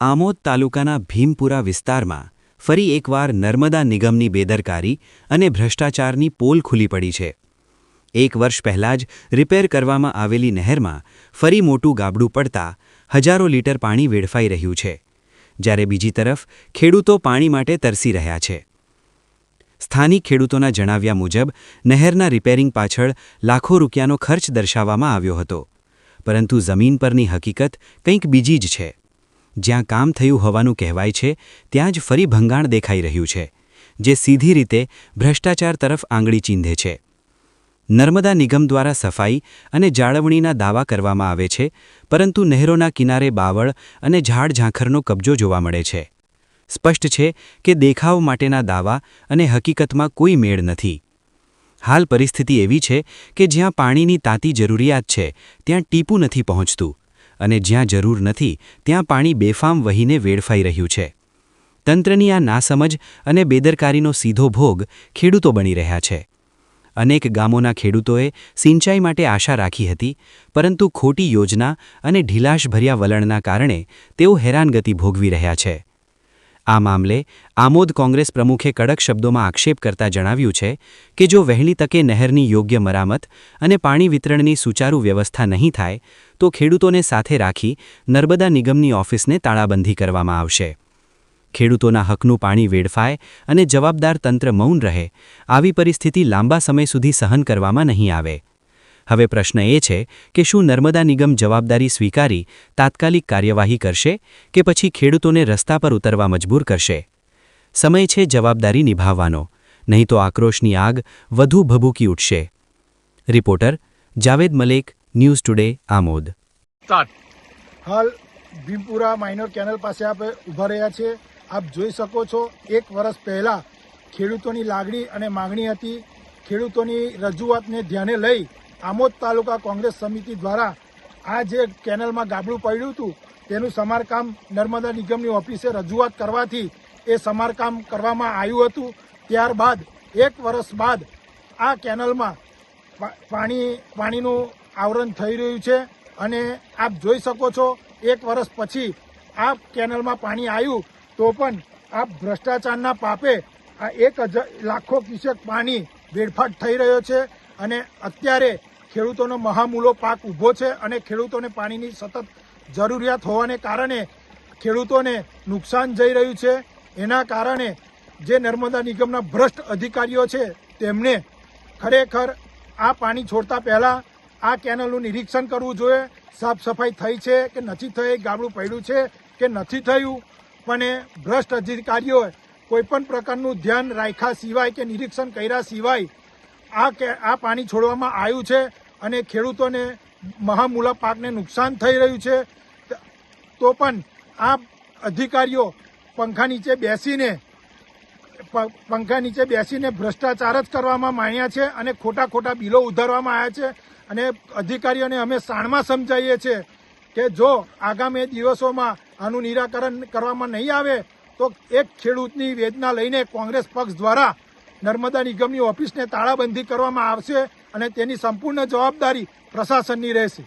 આમોદ તાલુકાના ભીમપુરા વિસ્તારમાં ફરી એકવાર નર્મદા નિગમની બેદરકારી અને ભ્રષ્ટાચારની પોલ ખુલી પડી છે। 1 વર્ષ પહેલાં જ રિપેર કરવામાં આવેલી નહેરમાં ફરી મોટું ગાબડું પડતા હજારો લીટર પાણી વેડફાઈ રહ્યું છે, જ્યારે બીજી તરફ ખેડૂતો પાણી માટે તરસી રહ્યા છે। સ્થાનિક ખેડૂતોના જણાવ્યા મુજબ નહેરના રિપેરિંગ પાછળ લાખો રૂપિયાનો ખર્ચ દર્શાવવામાં આવ્યો હતો, પરંતુ જમીન પરની હકીકત કંઈક બીજી જ છે। જ્યાં કામ થયું હોવાનું કહેવાય છે, ત્યાં જ ફરી ભંગાણ દેખાઈ રહ્યું છે, જે સીધી રીતે ભ્રષ્ટાચાર તરફ આંગળી ચીંધે છે। નર્મદા નિગમ દ્વારા સફાઈ અને જાળવણીના દાવા કરવામાં આવે છે, પરંતુ નહેરોના કિનારે બાવળ અને ઝાડ ઝાંખરનો કબજો જોવા મળે છે। સ્પષ્ટ છે કે દેખાવ માટેના દાવા અને હકીકતમાં કોઈ મેળ નથી। હાલ પરિસ્થિતિ એવી છે કે જ્યાં પાણીની તાતી જરૂરિયાત છે, ત્યાં ટીપું નથી પહોંચતું, અને જ્યાં જરૂર નથી ત્યાં પાણી બેફામ વહીને વેડફાઈ રહ્યું છે। તંત્રની આ નાસમજ અને બેદરકારીનો સીધો ભોગ ખેડૂતો બની રહ્યા છે। અનેક ગામોના ખેડૂતોએ સિંચાઈ માટે આશા રાખી હતી, પરંતુ ખોટી યોજના અને ઢીલાશભર્યા વલણના કારણે તેઓ હેરાનગતિ ભોગવી રહ્યા છે। આ મામલે આમોદ કોંગ્રેસ પ્રમુખે કડક શબ્દોમાં આક્ષેપ કરતા જણાવ્યું છે કે જો વહેલી તકે નહેરની યોગ્ય મરામત અને પાણી વિતરણની સુચારુ વ્યવસ્થા નહીં થાય તો ખેડૂતોને સાથે રાખી નર્મદા નિગમની ઓફિસને તાળાબંધી કરવામાં આવશે। ખેડૂતોના હકનું પાણી વેડફાય અને જવાબદાર તંત્ર મૌન રહે, આવી પરિસ્થિતિ લાંબા સમય સુધી સહન કરવામાં નહીં આવે। હવે પ્રશ્ન એ છે કે શું નર્મદા નિગમ જવાબદારી સ્વીકારી તાત્કાલિક કાર્યવાહી કરશે કે પછી ખેડૂતોને રસ્તા પર ઉતરવા મજબૂર કરશે? સમય છે જવાબદારી નિભાવવાનો, નહીં તો આક્રોશની આગ વધુ ભભૂકી ઉઠશે। Reporter Javed Malek, news today, Amod. હાલ ભીમપુરા માઇનર કેનલ પાસે આપણે ઊભા રહ્યા છીએ। આપ જોઈ શકો છો, 1 વર્ષ પહેલાં ખેડૂતોની લાગણી અને માગણી હતી। ખેડૂતોની રજૂઆતને ધ્યાને લઈ આમોદ તાલુકા કોંગ્રેસ સમિતિ દ્વારા આ જે કેનલમાં ગાબડું પડ્યું હતું તેનું સમારકામ નર્મદા નિગમની ઓફિસે રજૂઆત કરવાથી એ સમારકામ કરવામાં આવ્યું હતું। ત્યારબાદ 1 વર્ષ બાદ આ કેનલમાં પાણીનું આવરણ થઈ રહ્યું છે, અને આપ જોઈ શકો છો 1 વર્ષ પછી આ કેનલમાં પાણી આવ્યું તો પણ આ ભ્રષ્ટાચારના પાપે આ 1,000 લાખો ક્યુસેક પાણી વેડફાટ થઈ રહ્યો છે, અને અત્યારે ખેડૂતોનો મહામૂલો પાક ઊભો છે, અને ખેડૂતોને પાણીની સતત જરૂરિયાત હોવાને કારણે ખેડૂતોને નુકસાન જઈ રહ્યું છે। એના કારણે જે નર્મદા નિગમના ભ્રષ્ટ અધિકારીઓ છે તેમને ખરેખર આ પાણી છોડતા પહેલાં આ કેનલનું નિરીક્ષણ કરવું જોઈએ। સાફ સફાઈ થઈ છે કે નથી થઈ, ગાબડું પડ્યું છે કે નથી થયું, પણ એ ભ્રષ્ટ અધિકારીઓએ કોઈપણ પ્રકારનું ધ્યાન રાખ્યા સિવાય કે નિરીક્ષણ કર્યા સિવાય આ પાણી છોડવામાં આવ્યું છે, અને ખેડૂતોને મહામૂલા પાકને નુકસાન થઈ રહ્યું છે। તો પણ આ અધિકારીઓ પંખા નીચે બેસીને ભ્રષ્ટાચાર જ કરવામાં માંડ્યા છે, અને ખોટા બિલો ઉધારવામાં આવ્યા છે। અને અધિકારીઓને અમે શાણમાં સમજાવીએ છીએ કે જો આગામી દિવસોમાં આનું નિરાકરણ કરવામાં નહીં આવે તો એક ખેડૂતની વેદના લઈને કોંગ્રેસ પક્ષ દ્વારા નર્મદા નિગમની ઓફિસને તાળાબંધી કરવામાં આવશે, અને તેની સંપૂર્ણ જવાબદારી પ્રશાસનની રહેશે।